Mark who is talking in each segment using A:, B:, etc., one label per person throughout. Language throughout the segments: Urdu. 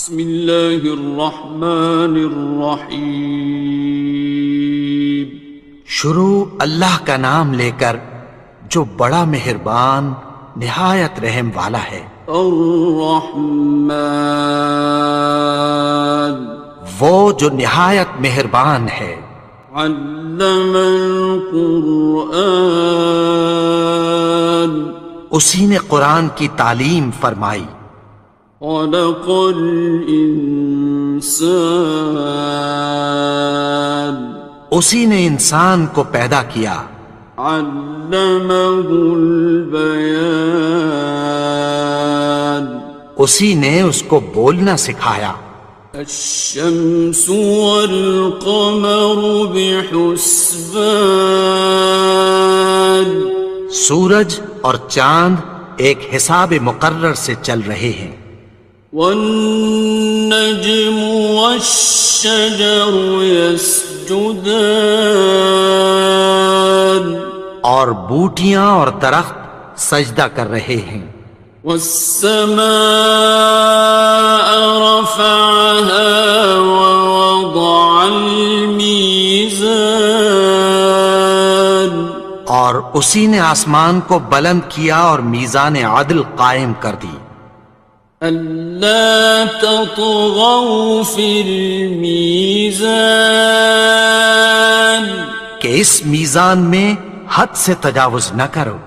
A: بسم اللہ الرحمن الرحیم۔
B: شروع اللہ کا نام لے کر جو بڑا مہربان نہایت رحم والا ہے۔
A: الرحمن،
B: وہ جو نہایت مہربان ہے۔
A: علم القرآن،
B: اسی نے قرآن کی تعلیم فرمائی۔
A: خلق الانسان،
B: اسی نے انسان کو پیدا کیا۔
A: علمہ البیان،
B: اسی نے اس کو بولنا سکھایا۔
A: الشمس والقمر بحسبان،
B: سورج اور چاند ایک حساب مقرر سے چل رہے ہیں۔
A: والنجم والشجر يسجدان،
B: اور بوٹیاں اور درخت سجدہ کر رہے ہیں۔
A: والسماء رفعها ووضع الميزان،
B: اور اسی نے آسمان کو بلند کیا اور میزان عدل قائم کر دی۔
A: ألا تطغوا في الميزان،
B: کہ اس میزان میں حد سے تجاوز نہ کرو۔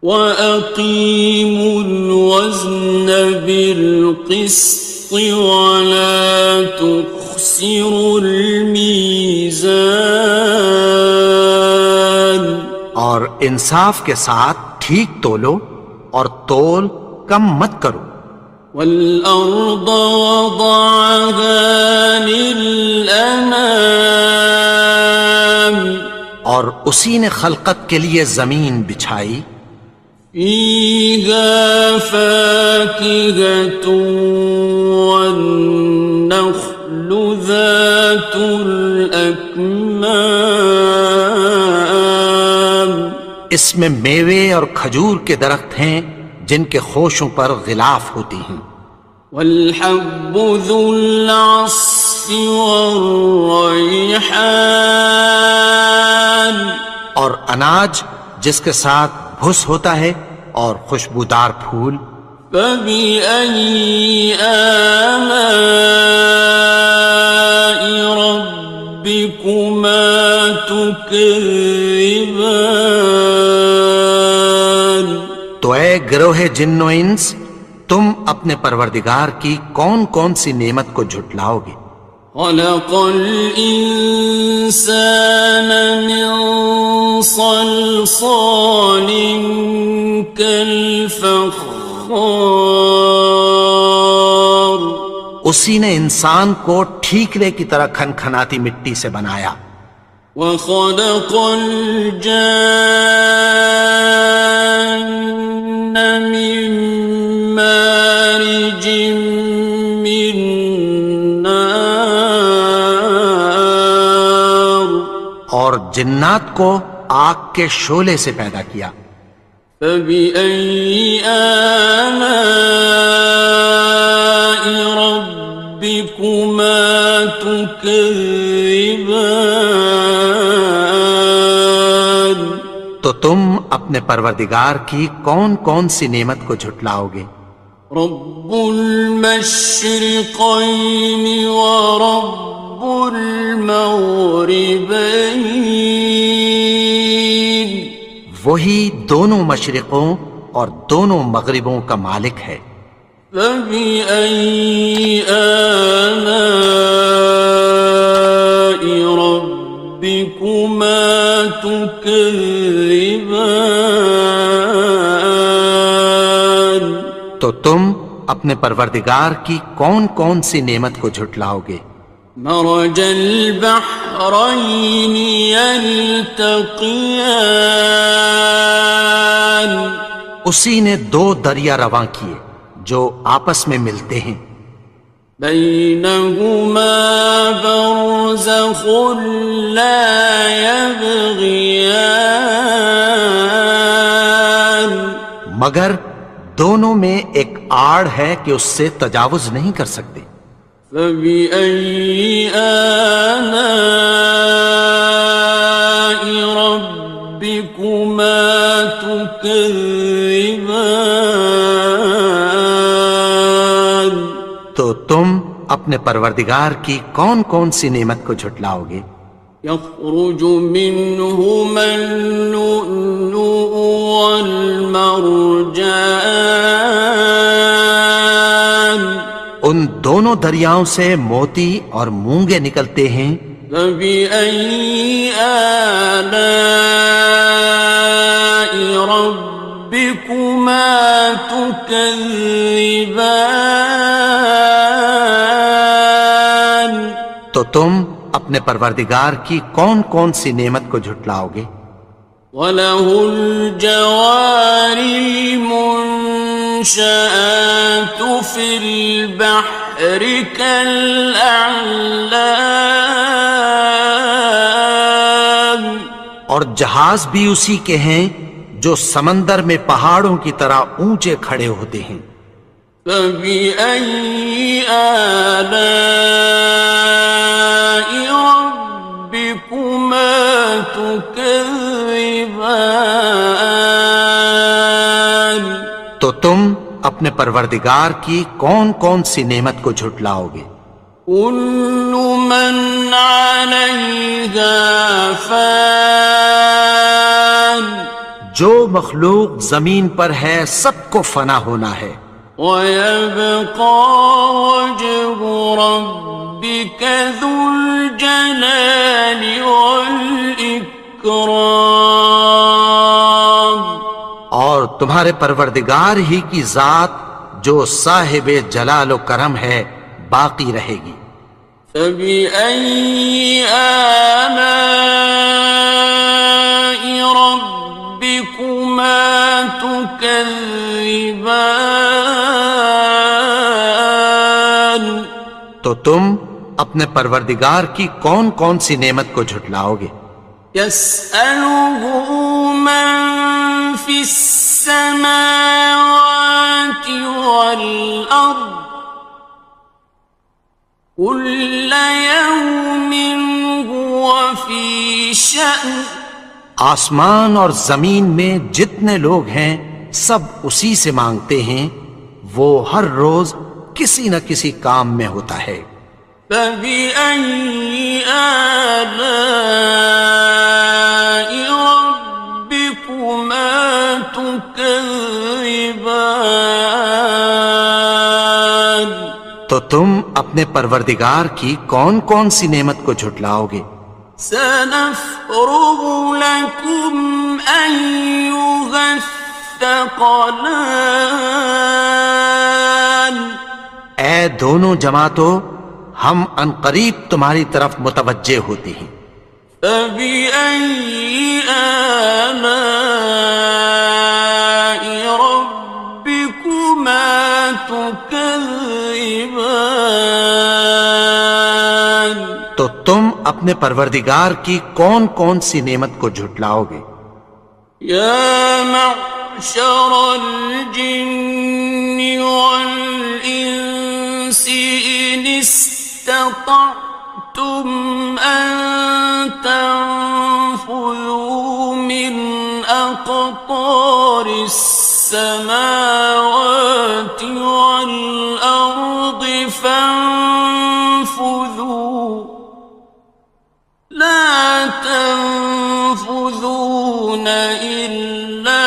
A: وَأَقِيمُوا الْوَزْنَ بِالْقِسْطِ وَلَا تُخْسِرُوا الْمِيزَانَ،
B: اور انصاف کے ساتھ ٹھیک تولو اور تول کم مت کرو۔
A: وَالْأَرْضَ وَضَعَهَا لِلْأَنَامِ،
B: اور اسی نے خلقت کے لیے زمین بچھائی۔
A: فِيهَا فَاكِهَةٌ وَالنَّخْلُ ذَاتُ الْأَكْمَامِ،
B: اس میں میوے اور کھجور کے درخت ہیں جن کے خوشوں پر غلاف ہوتی ہیں۔
A: وَالْحَبُّ ذُو الْعَصْفِ وَالرَّيْحَانِ،
B: اور اناج جس کے ساتھ بھس ہوتا ہے اور خوشبودار پھول۔
A: فَبِأَيِّ آلَاءِ رَبِّكُمَا تُكَذِّبَانِ،
B: تو اے گروہ جن و انس، تم اپنے پروردگار کی کون کون سی نعمت کو جھٹلاؤ گے؟
A: خَلَقَ الْإِنسَانَ مِنْ صَلْصَالٍ كَالْفَخَّارِ،
B: اسی نے انسان کو ٹھیکرے کی طرح کھنکھناتی مٹی سے بنایا۔
A: وَخَلَقَ الْجَانَّ مِن مَّارِجٍ مِّن نَّارٍ،
B: اور جنات کو آگ کے شعلے سے پیدا کیا۔
A: فَبِأَيِّ آلَاءِ رَبِّكُمَا تُكَذِّبَانِ،
B: تو تم اپنے پروردگار کی کون کون سی نعمت کو جھٹلاؤ گے؟
A: رب المشرقین ورب المغربین،
B: وہی دونوں مشرقوں اور دونوں مغربوں کا مالک ہے۔
A: فَبِأَيِّ آلَاءِ رَبِّكُمَا تُكَذِّبَانِ،
B: تو تم اپنے پروردگار کی کون کون سی نعمت کو جھٹلاؤ گے؟
A: مرج البحرین یلتقیان،
B: اسی نے دو دریا رواں کیے جو آپس میں ملتے ہیں۔
A: بینہما برزخ لا یبغیان،
B: مگر دونوں میں ایک آڑ ہے کہ اس سے تجاوز نہیں کر سکتے۔
A: فبأي آلاء ربكما تكذبان؟
B: تو تم اپنے پروردگار کی کون کون سی نعمت کو جھٹلاؤ گے؟
A: يخرج منهما اللؤلؤ والمرجان،
B: ان دونوں دریاؤں سے موتی اور مونگے نکلتے ہیں۔
A: فبأي آلاء ربكما تكذبان؟
B: تو تم اپنے پروردگار کی کون کون سی نعمت کو جھٹلاؤ گے؟
A: وَلَهُ الْجَوَارِ الْمُنشَآتُ فِي الْبَحْرِ كَالْأَعْلَامِ،
B: اور جہاز بھی اسی کے ہیں جو سمندر میں پہاڑوں کی طرح اونچے کھڑے ہوتے ہیں۔
A: فَبِأَيِّ آلَاءِ رَبِّكُمَا تُكَذِّبَانِ؟
B: تو تم اپنے پروردگار کی کون کون سی نعمت کو جھٹلاؤ گے؟
A: كُلُّ مَنْ عَلَيْهَا فَانٍ،
B: جو مخلوق زمین پر ہے سب کو فنا ہونا ہے۔
A: وَيَبْقَى وَجْهُ رَبِّكَ ذُو الْجَلَالِ وَالْإِكْرَامِ،
B: اور تمہارے پروردگار ہی کی ذات جو صاحب جلال و کرم ہے باقی رہے گی۔
A: فَبِأَيِّ آلَاءِ رَبِّكُمَا تُكَذِّبَانِ؟
B: تو تم اپنے پروردگار کی کون کون سی نعمت کو جھٹلاؤ گے؟
A: يَسْأَلُهُ مَن فِي السَّمَاوَاتِ وَالْأَرْضِ كُلَّ يَوْمٍ هُوَ فِي شَأْنٍ،
B: آسمان اور زمین میں جتنے لوگ ہیں سب اسی سے مانگتے ہیں، وہ ہر روز کسی نہ کسی کام میں ہوتا ہے۔
A: فَبِأَيِّ آلَاءِ رَبِّكُمَا تُكَذِّبَانِ؟
B: تو تم اپنے پروردگار کی کون کون سی نعمت کو جھٹلاؤ گے؟
A: سَنَفْرُغُ لَكُمْ أَيُّهَ الثَّقَلَانِ،
B: اے دونوں جماعتوں، ہم عنقریب تمہاری طرف متوجہ ہوتے ہیں۔
A: فَبِأَيِّ آلَاءِ رَبِّكُمَا تُكَذِّبَانِ؟
B: تو تم اپنے پروردگار کی کون کون سی نعمت کو جھٹلاؤ گے؟
A: يَا مَعْشَرَ الْجِنِّ وَالْإِنسِ إِنِ اسْتَطَعْتُمْ أَن تَنفُذُوا مِنْ أَقْطَارِ السَّمَاوَاتِ وَالْأَرْضِ فَانفُذُوا لَا تَنفُذُونَ إِلَّا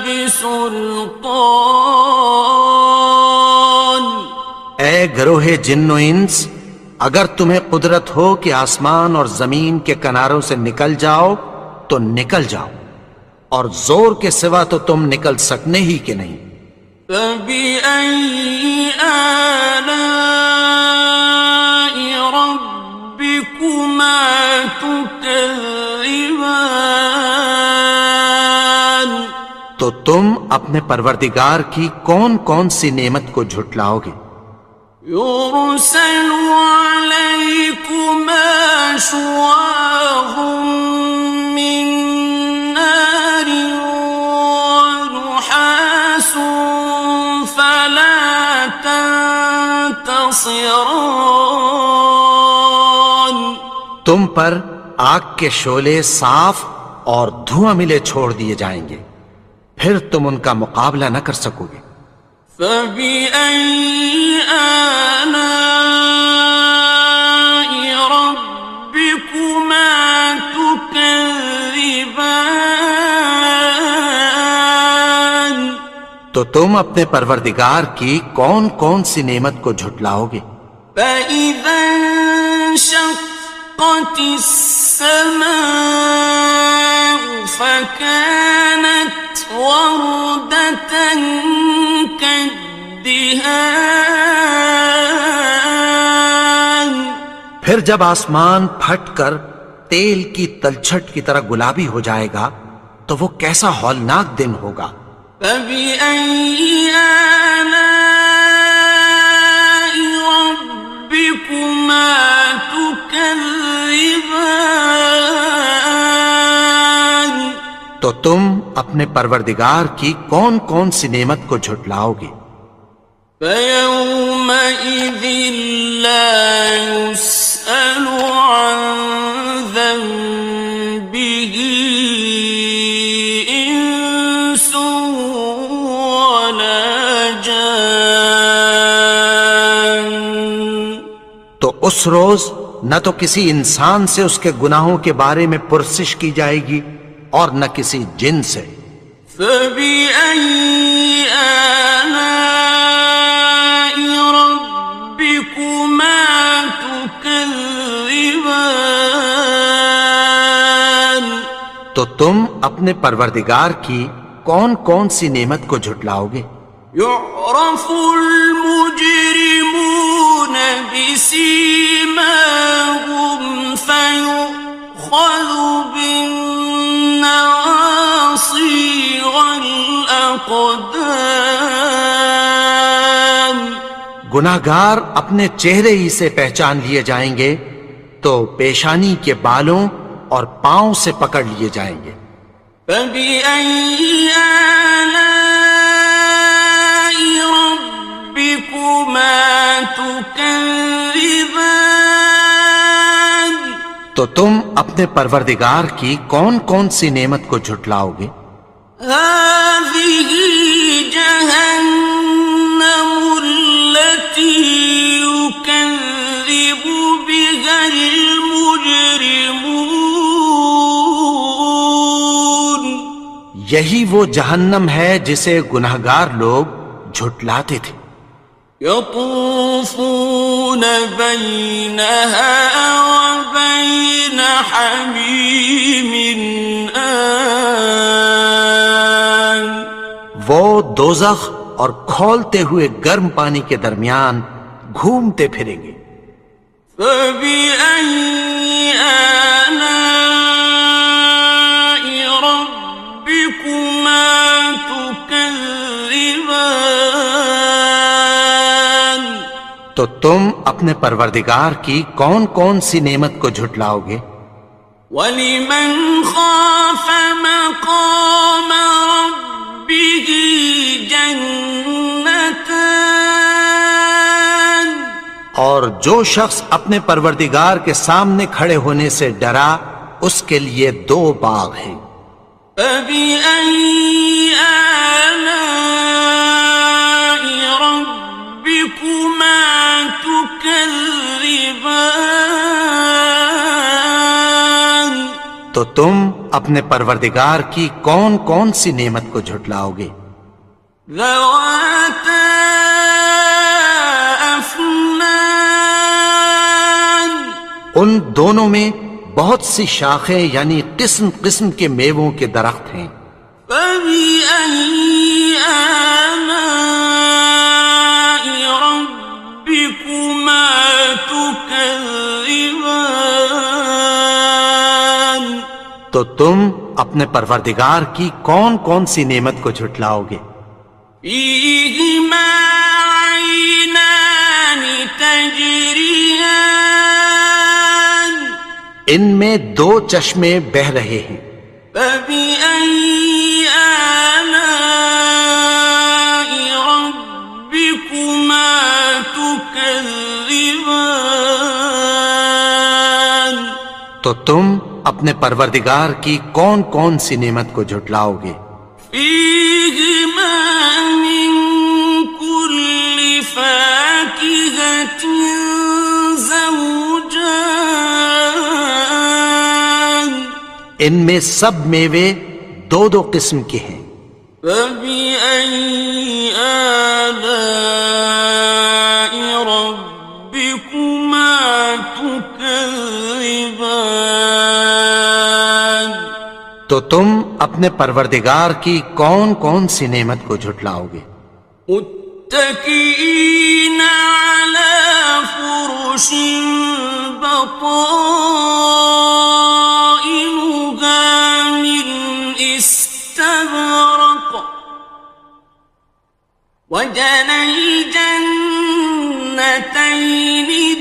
A: بِسُلْطَانٍ۔
B: اے گروہ جن و انس، اگر تمہیں قدرت ہو کہ آسمان اور زمین کے کناروں سے نکل جاؤ تو نکل جاؤ، اور زور کے سوا تو تم نکل سکنے ہی کہ نہیں۔
A: فَبِأَيِّ آلَاءِ رَبِّكُمَا تُكَذِّبَانِ؟
B: تو تم اپنے پروردگار کی کون کون سی نعمت کو جھٹلاؤ گے؟
A: يُرْسَلُ عَلَيْكُمَا شُوَاظٌ مِّن نَّارٍ وَنُحَاسٌ فَلَا خاسران.
B: تم پر آگ کے شعلے صاف اور دھواں ملے چھوڑ دیے جائیں گے، پھر تم ان کا مقابلہ نہ کر سکو گے۔
A: فَبِأَيِّ آلَاءِ رَبِّكُمَا تُكَذِّبَانِ.
B: تو تم اپنے پروردگار کی کون کون سی نعمت کو جھٹلاؤ گے؟
A: فَإِذَا انشَقَّتِ السَّمَاءُ فَكَانَتْ وَرْدَةً كَالدِّهَانِ.
B: پھر جب آسمان پھٹ کر تیل کی تلچھٹ کی طرح گلابی ہو جائے گا تو وہ کیسا ہولناک دن ہوگا۔
A: فَبِأَيِّ آلَاءِ رَبِّكُمَا تُكَذِّبَانِ.
B: تو تم اپنے پروردگار کی کون کون سی نعمت کو جھٹلاؤ گے؟
A: فَيَوْمَئِذٍ لَا يُسْأَلُ عَنْ ذَنبِهِ إِنسٌ وَلَا جَانٌ.
B: تو اس روز نہ تو کسی انسان سے اس کے گناہوں کے بارے میں پرسش کی جائے گی اور نہ کسی جن سے۔
A: فَبِأَيِّ آلَاءِ رَبِّكُمَا تُكَذِّبَانِ.
B: تو تم اپنے پروردگار کی کون کون سی نعمت کو جھٹلاؤ گے؟
A: يُعْرَفُ الْمُجْرِمُونَ بِسِيمَاهُمْ فَيُؤْخَذُ بِالنَّوَاصِي وَالْأَقْدَامِ.
B: گناہگار اپنے چہرے ہی سے پہچان لیے جائیں گے تو پیشانی کے بالوں اور پاؤں سے پکڑ لیے جائیں گے۔
A: فَبِأَيِّ آلَاءِ رَبِّكُمَا تُكَذِّبَانِ.
B: تو تم اپنے پروردگار کی کون کون سی نعمت کو جھٹلاؤ گے؟
A: هَذِهِ جَهَنَّمُ الَّتِي يُكَذِّبُ بِهَا الْمُجْرِمُونَ.
B: یہی وہ جہنم ہے جسے گناہگار لوگ جھٹلاتے تھے۔
A: يَطُوفُونَ بَيْنَهَا وَبَيْنَ حَمِيمٍ آنٍ.
B: وہ دوزخ اور کھولتے ہوئے گرم پانی کے درمیان گھومتے پھریں گے۔
A: فَبِأَيِّ آلَاءِ رَبِّكُمَا تُكَذِّبَانِ.
B: تو تم اپنے پروردگار کی کون کون سی نعمت کو جھٹلاؤ گے؟
A: وَلِمَنْ خَافَ مَقَامَ رَبِّهِ جَنَّتَانِ.
B: اور جو شخص اپنے پروردگار کے سامنے کھڑے ہونے سے ڈرا اس کے لیے 2 باغ ہیں۔
A: فَبِأَيِّ آلَاءِ رَبِّكُمَا تُكَذِّبَانِ.
B: تو تم اپنے پروردگار کی کون کون سی نعمت کو جھٹلاؤ گے؟
A: ذَوَاتَا أَفْنَانٍ.
B: ان دونوں میں بہت سی شاخیں یعنی قسم قسم کے میووں کے درخت ہیں۔
A: فَبِأَيِّ آلَاءِ رَبِّكُمَا تُكَذِّبَانِ.
B: تو تم اپنے پروردگار کی کون کون سی نعمت کو جھٹلاؤ گے؟
A: فِيهِمَا عَيْنَانِ تَجْرِيَانِ.
B: ان میں 2 چشمے بہہ رہے ہیں۔
A: فَبِأَيِّ آلَاءِ رَبِّكُمَا تُكَذِّبَانِ. تكذبان
B: تو تم اپنے پروردگار کی کون کون سی نعمت کو جھٹلاؤ گے؟
A: فيهما من كل فاكهة زوجان
B: ان میں سب میوے دو دو قسم کے ہیں۔
A: فبأي آلاء ربكما تكذبان
B: تو تم اپنے پروردگار کی کون کون سی نعمت کو جھٹلاؤ گے؟
A: متكئين على فرش بطائنها من استبرق وجنى الجنتين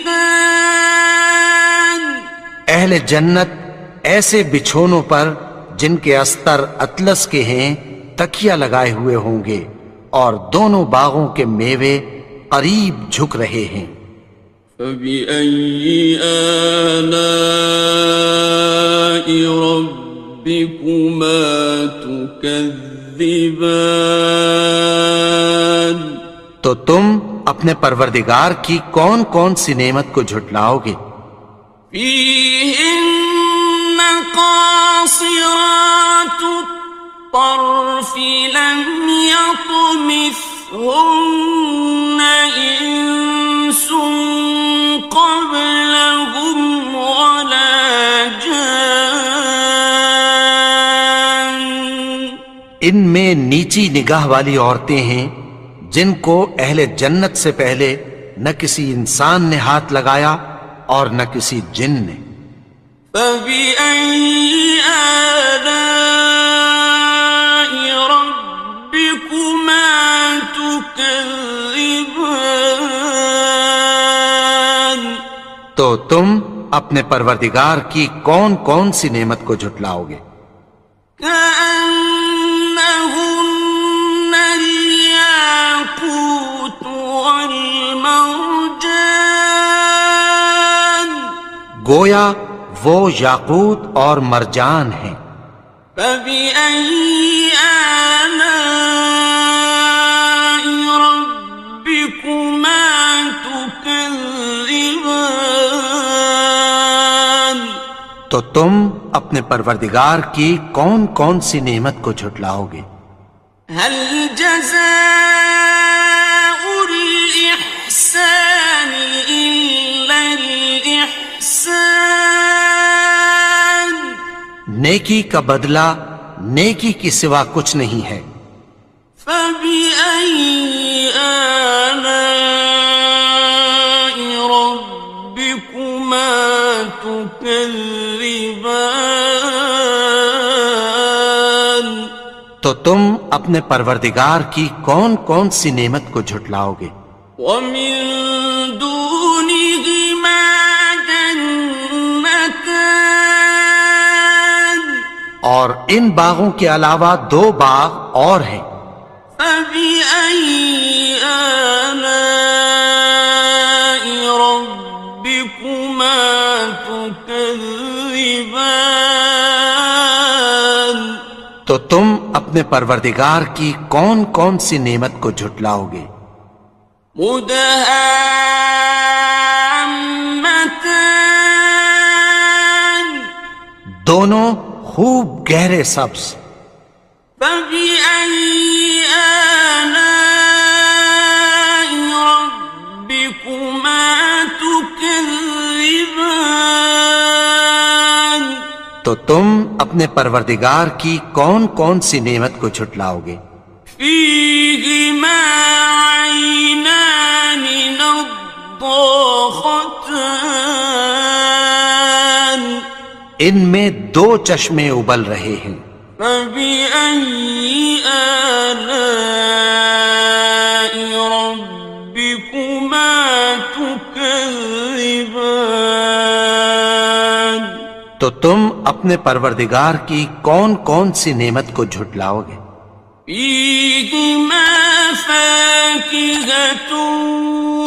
A: دان
B: اہل جنت ایسے بچھونوں پر جن کے استر اطلس کے ہیں تکیہ لگائے ہوئے ہوں گے، اور دونوں باغوں کے میوے قریب جھک رہے ہیں۔
A: فبأي آلاء ربكما تكذبان
B: تو تم اپنے پروردگار کی کون کون سی نعمت کو جھٹلاؤ گے؟
A: فيهن قاصرات الطرف لم يطمثهن إنس قبلهم ولا جان
B: ان میں نیچی نگاہ والی عورتیں ہیں جن کو اہل جنت سے پہلے نہ کسی انسان نے ہاتھ لگایا اور نہ کسی جن نے۔
A: فبأي آلاء ربكما تكذبان
B: تو تم اپنے پروردگار کی کون کون سی نعمت کو جھٹلاؤ گے؟
A: كأنهن الياقوت والمرجان
B: گویا وہ یاقوت اور مرجان ہیں۔
A: فبأي آلاء ربكما تكذبان
B: تو تم اپنے پروردگار کی کون کون سی نعمت کو جھٹلاؤ گے؟
A: هل جزاء الإحسان إلا الإحسان
B: نیکی کا بدلہ نیکی کی سوا کچھ نہیں ہے۔
A: فبأي آلاء ربكما تكذبان
B: تو تم اپنے پروردگار کی کون کون سی نعمت کو جھٹلاؤ گے؟
A: ومن دونهما جنتان
B: اور ان باغوں کے علاوہ دو باغ اور ہیں۔
A: فبأي آلاء ربكما تكذبان
B: تو تم اپنے پروردگار کی کون کون سی نعمت کو جھٹلاؤ گے؟
A: مدهامتان
B: دونوں خوب گہرے سبز۔
A: فبأي آلاء ربكما تكذبان
B: تو تم اپنے پروردگار کی کون کون سی نعمت کو جھٹلاؤ گے؟
A: فيهما عينان نضاختان
B: ان میں دو چشمے ابل رہے ہیں۔
A: فبأي آلاء ربكما تكذبان
B: تو تم اپنے پروردگار کی کون کون سی نعمت کو جھٹلاؤ گے؟
A: فيهما فاكهة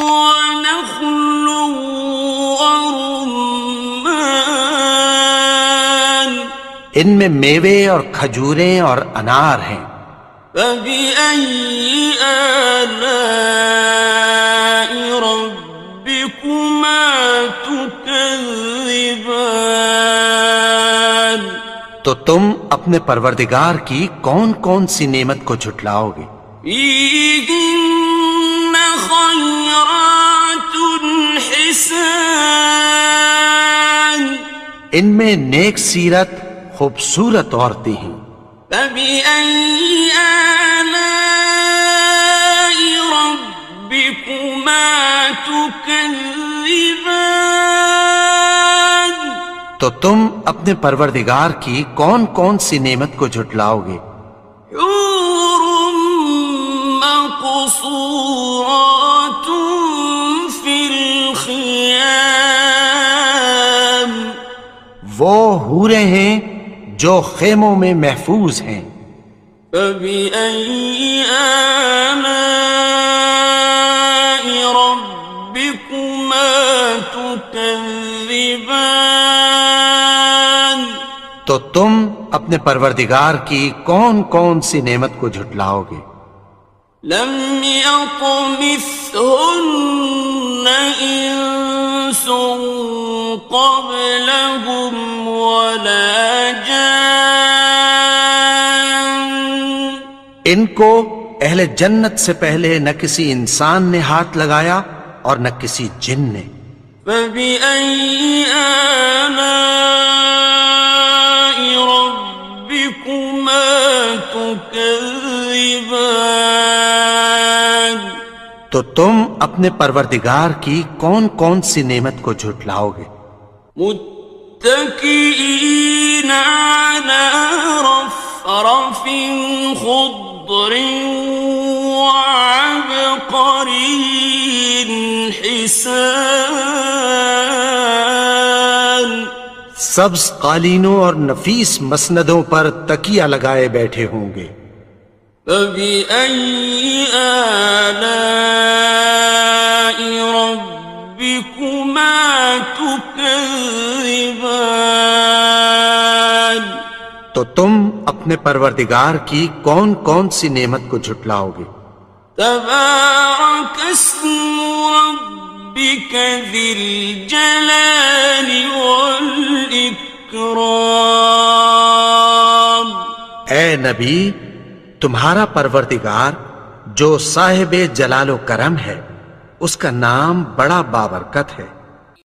A: ونخل ورمان
B: ان میں میوے اور کھجوریں اور انار ہیں.
A: فبأي آلاء ربكما تكذبان
B: تو تم اپنے پروردگار کی کون کون سی نعمت کو جھٹلاؤ گے؟
A: فيهن خيرات حسان
B: ان میں نیک سیرت خوبصورت عورتیں ہیں.
A: فبأي آلاء ربكما تكذبان
B: تو تم اپنے پروردگار کی کون کون سی نعمت کو جھٹلاؤ گے؟
A: حور مقصورات في الخيام
B: وہ حوریں ہیں جو خیموں میں محفوظ ہیں.
A: فبأي آلاء ربكما تكذبان
B: تو تم اپنے پروردگار کی کون کون سی نعمت کو جھٹلاؤ گے؟
A: لم يطمثهن إنس قبلهم ولا جان
B: ان کو اہل جنت سے پہلے نہ کسی انسان نے ہاتھ لگایا اور نہ کسی جن نے.
A: فبأي آلاء ربكما تكذبان
B: تو تم اپنے پروردگار کی کون کون سی نعمت کو جھٹلاؤ گے؟
A: متكئين على رفرف خضر وعبقري حسان
B: سبز قالینوں اور نفیس مسندوں پر تکیہ لگائے بیٹھے ہوں گے.
A: فبأي آلاء ربكما تكذبان
B: تو تم اپنے پروردگار کی کون کون سی نعمت کو جھٹلاؤ گے؟
A: تبارك اسم ربك ذي الجلال والإكرام
B: اے نبی، تمہارا پروردگار جو صاحب جلال و کرم ہے، اس کا نام بڑا بابرکت ہے.